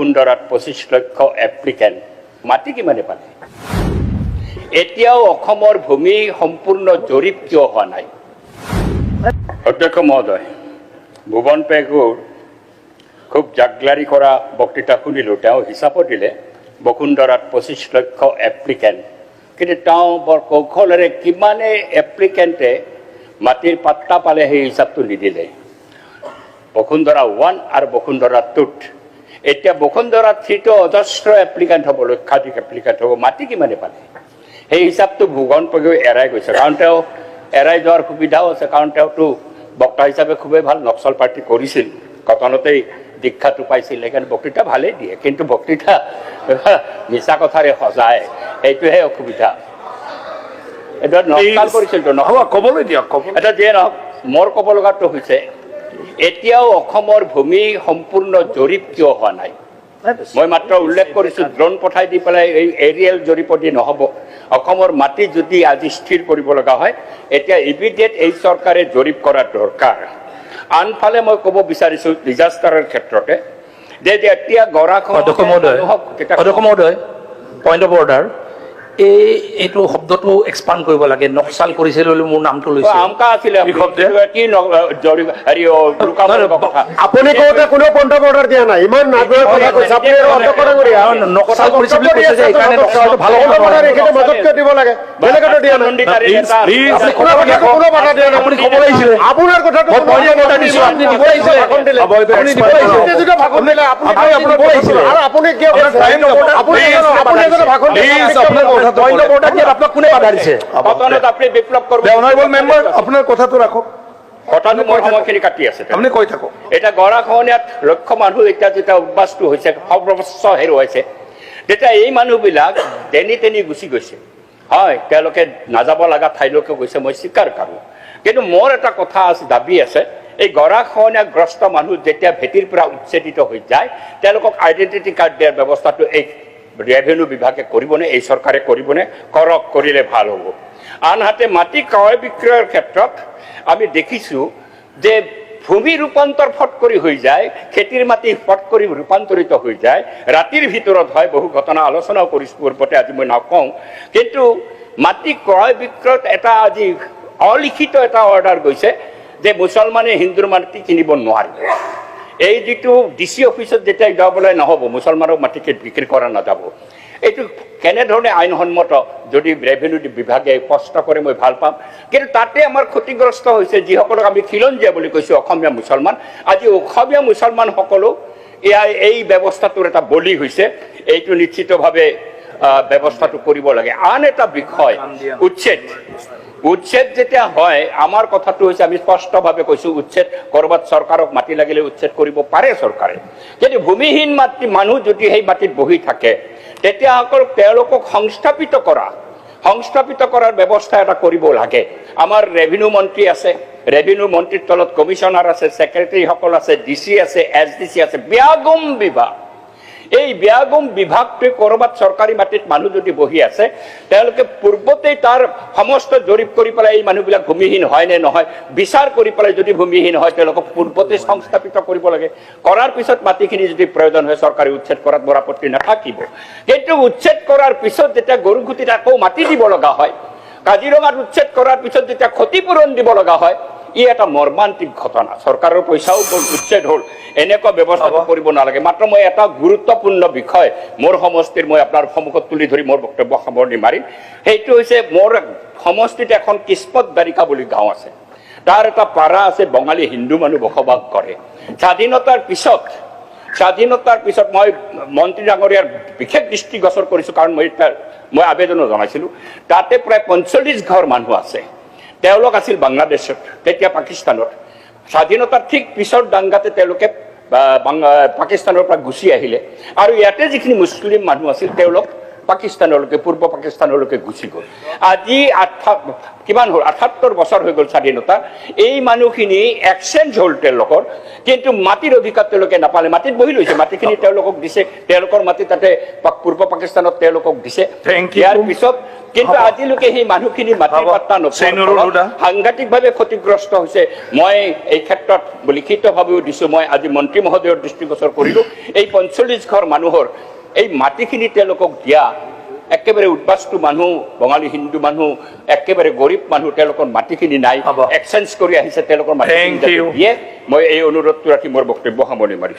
বসুন্ধৰাত 25 লক্ষ applicant মাটি কিমানে পালে এতিয়াও অসমৰ ভূমি সম্পূৰ্ণ জৰীপ কিয় হোৱা নাই অধ্যক্ষ মহোদয় ভুৱন পেগুৰ খুব জাগলাৰি কৰা বক্তৃতা শুনিলোঁ তেওঁ হিচাপত দিলে বসুন্ধৰাত 25 লক্ষ এপ্লিকেণ্ট কিন্তু তেওঁ বৰ কৌশলেৰে কিমানে এপ্লিকেণ্টে মাটিৰ পাত্তা পালে সেই হিচাপটো নিদিলে বসুন্ধৰা 1 আৰু বসুন্ধৰা 2 এতিয়া বসুন্ধৰা 3 টো অজস্ৰ এপ্লিকেণ্ট হ'ব লক্ষাধিক এপ্লিকেণ্ট হ'ব মাটি কিমানে পালে সেই হিচাপটো ভুৱন পেগুৱে এৰাই গৈছে কাৰণ তেওঁ এৰাই যোৱাৰ সুবিধাও আছে কাৰণ তেওঁতো বক্তা হিচাপে খুবেই ভাল নক্সাল পাৰ্টি কৰিছিল কটনতেই দীক্ষাটো পাইছিল সেইকাৰণে বক্তৃতা ভালেই দিয়ে কিন্তু বক্তৃতা মিছা কথাৰে সজায় সেইটোহে অসুবিধা এটা নক্সাল কৰিছিলতো নহ'ব ক'বলৈ দিয়ক এটা যিয়ে নহওক মোৰ ক'ব লগাটো হৈছে এতিয়াও অসমৰ ভূমি সম্পূৰ্ণ জৰীপ কিয় হোৱা নাই মই মাত্ৰ উল্লেখ কৰিছোঁ ড্ৰোন পঠাই দি পেলাই এই এৰিয়েল জৰীপত দি নহ'ব অসমৰ মাটি যদি আজি স্থিৰ কৰিব লগা হয় এতিয়া ইমিডিয়েট এই চৰকাৰে জৰীপ কৰা দৰকাৰ আনফালে মই ক'ব বিচাৰিছোঁ ডিজাষ্টাৰৰ ক্ষেত্ৰতে যে এতিয়া গৰাখন অধ্যক্ষ মহোদয় পইণ্ট অফ অৰ্ডাৰ এইটো শব্দটো এক্সপাণ্ড কৰিব লাগে নক্সাল কৰিছিল বুলি মোৰ নামটো লৈছে আমকা আছিলে কি হেৰি আপুনি কওঁতে কোনো পইণ্ট অফ অৰ্ডাৰ দিয়া নাই ইমান নাগৰিক কথা কৈছে আপুনি নক্সাল কৰিছে বুলি কৈছে যে এইকাৰণে নক্সালটো ভাল মাজতকে দিব লাগে বেলেগতো দিয়া নাই কোনো বাধা দিয়া নাই আপুনি ক'ব লাগিছিলে আপোনাৰ কথাটো আপুনি দিব লাগিছিলে আপুনি দিব লাগিছিলে আৰু আপুনি কিয় ভাষণ আপোনাক কোনে বাধা দিছে আপুনি বিপ্লৱ কৰিব আপোনাৰ কথাটো ৰাখক কথাটো মই সময়খিনি কাটি আছে আপুনি কৈ থাকক এতিয়া গৰাখহনীয়াত লক্ষ মানুহ এতিয়া যেতিয়া উদ্বাস্তু হৈছে সৰ্বস্ব হেৰুৱাইছে তেতিয়া এই মানুহবিলাক তেনি তেনি গুচি গৈছে হয় তেওঁলোকে নাযাব লগা ঠাইলৈকে গৈছে মই স্বীকাৰ কৰোঁ কিন্তু মোৰ এটা কথা আছে দাবী আছে এই গৰাখহনীয়াগ্ৰস্ত মানুহ যেতিয়া ভেটিৰ পৰা উচ্ছেদিত হৈ যায় তেওঁলোকক আইডেণ্টিটি কাৰ্ড দিয়াৰ ব্যৱস্থাটো এই ৰেভিনিউ বিভাগে কৰিবনে এই চৰকাৰে কৰিবনে কৰক কৰিলে ভাল হ'ব আনহাতে মাটি ক্ৰয় বিক্ৰয়ৰ ক্ষেত্ৰত আমি দেখিছোঁ যে ভূমি ৰূপান্তৰ ফট কৰি হৈ যায় খেতিৰ মাটি ফট কৰি ৰূপান্তৰিত হৈ যায় ৰাতিৰ ভিতৰত হয় বহু ঘটনা আলোচনাও কৰিছোঁ পূৰ্বতে আজি মই নকওঁ কিন্তু মাটি ক্ৰয় বিক্ৰয়ত এটা আজি অলিখিত এটা অৰ্ডাৰ গৈছে যে মুছলমানে হিন্দুৰ মাটি কিনিব নোৱাৰিব এই যিটো ডিচি অফিচত যেতিয়া যাবলৈ নহ'ব মুছলমানক মাটিকে বিক্ৰী কৰা নাযাব এইটো কেনেধৰণে আইনসন্মত যদি ৰেভিনিউ বিভাগে স্পষ্ট কৰে মই ভাল পাম কিন্তু তাতে আমাৰ ক্ষতিগ্ৰস্ত হৈছে যিসকলক আমি খিলঞ্জীয়া বুলি কৈছোঁ অসমীয়া মুছলমান আজি অসমীয়া মুছলমানসকলো এই ব্যৱস্থাটোৰ এটা বলি হৈছে এইটো নিশ্চিতভাৱে ব্যৱস্থাটো কৰিব লাগে আন এটা বিষয় উচ্ছেদ যেতিয়া হয় আমাৰ কথাটো হৈছে আমি স্পষ্টভাৱে কৈছোঁ উচ্ছেদ ক'ৰবাত চৰকাৰক মাটি লাগিলে উচ্ছেদ কৰিব পাৰে চৰকাৰে কিন্তু ভূমিহীন মাটি মানুহ যদি সেই মাটিত বহি থাকে তেতিয়া অকল তেওঁলোকক সংস্থাপিত কৰাৰ ব্যৱস্থা এটা কৰিব লাগে আমাৰ ৰেভিনিউ মন্ত্ৰী আছে ৰেভিনিউ মন্ত্ৰীৰ তলত কমিশ্যনাৰ আছে ছেক্ৰেটাৰীসকল আছে ডিচি আছে SDC আছে ব্যাগম বিভাগ এই ব্যাগম বিভাগটোৱে ক'ৰবাত চৰকাৰী মাটিত মানুহ যদি বহি আছে তেওঁলোকে পূৰ্বতেই তাৰ সমস্ত জৰীপ কৰি পেলাই এই মানুহবিলাক ভূমিহীন হয় নে নহয় বিচাৰ কৰি পেলাই যদি ভূমিহীন হয় তেওঁলোকক পূৰ্বতে সংস্থাপিত কৰিব লাগে কৰাৰ পিছত মাটিখিনি যদি প্ৰয়োজন হয় চৰকাৰে উচ্ছেদ কৰাত বৰ আপত্তি নাথাকিব কিন্তু উচ্ছেদ কৰাৰ পিছত যেতিয়া গৰুগুটিত আকৌ মাটি দিব লগা হয় কাজিৰঙাত উচ্ছেদ কৰাৰ পিছত যেতিয়া ক্ষতিপূৰণ দিব লগা হয় ই এটা মৰ্মান্তিক ঘটনা চৰকাৰৰ পইচাও উচ্ছেদ হ'ল এনেকুৱা ব্যৱস্থা কৰিব নালাগে মাত্ৰ মই এটা গুৰুত্বপূৰ্ণ বিষয় মোৰ সমষ্টিৰ মই আপোনাৰ সন্মুখত তুলি ধৰি মোৰ বক্তব্য সামৰণি মাৰিম সেইটো হৈছে মোৰ সমষ্টিত এখন কিস্মত বাৰিকা বুলি গাঁও আছে তাৰ এটা পাৰা আছে বঙালী হিন্দু মানুহ বসবাস কৰে স্বাধীনতাৰ পিছত মই মন্ত্ৰী ডাঙৰীয়াৰ বিশেষ দৃষ্টিগোচৰ কৰিছোঁ কাৰণ মই আবেদনো জনাইছিলোঁ তাতে প্ৰায় 45 ঘৰ মানুহ আছে তেওঁলোক আছিল বাংলাদেশত তেতিয়া পাকিস্তানত স্বাধীনতাৰ ঠিক পিছৰ দাংগাতে তেওঁলোকে পাকিস্তানৰ পৰা গুচি আহিলে আৰু ইয়াতে যিখিনি মুছলিম মানুহ আছিল তেওঁলোক পাকিস্তানলৈকে পূৰ্ব পাকিস্তানলৈকে গুচি গ'ল আজি কিমান হ'ল 78 বছৰ হৈ গ'ল স্বাধীনতা এই মানুহখিনি এক্সচেঞ্জ হ'ল তেওঁলোকৰ কিন্তু মাটিৰ অধিকাৰ তেওঁলোকে নাপালে মাটিত বহি লৈছে মাটিখিনি তেওঁলোকক দিছে তেওঁলোকৰ মাটি তাতে পূৰ্ব পাকিস্তানত তেওঁলোকক দিছে ইয়াৰ পিছত কিন্তু আজিলৈকে সেই মানুহখিনি মাটিৰ পাত্তা নোপোৱাৰ সাংঘাতিকভাৱে ক্ষতিগ্ৰস্ত হৈছে মই এই ক্ষেত্ৰত লিখিতভাৱেও দিছোঁ মই আজি মন্ত্ৰী মহোদয়ৰ দৃষ্টিগোচৰ কৰিলোঁ এই ৪৫ ঘৰ মানুহৰ এই মাটিখিনি তেওঁলোকক দিয়া একেবাৰে উদ্বাস্তু মানুহ বঙালী হিন্দু মানুহ একেবাৰে গৰীব মানুহ তেওঁলোকৰ মাটিখিনি নাই এক্সচেঞ্জ কৰি আহিছে তেওঁলোকৰ মাটিখিনি দিয়ে মই এই অনুৰোধটো ৰাখি মোৰ বক্তব্য সামৰণি মাৰিছোঁ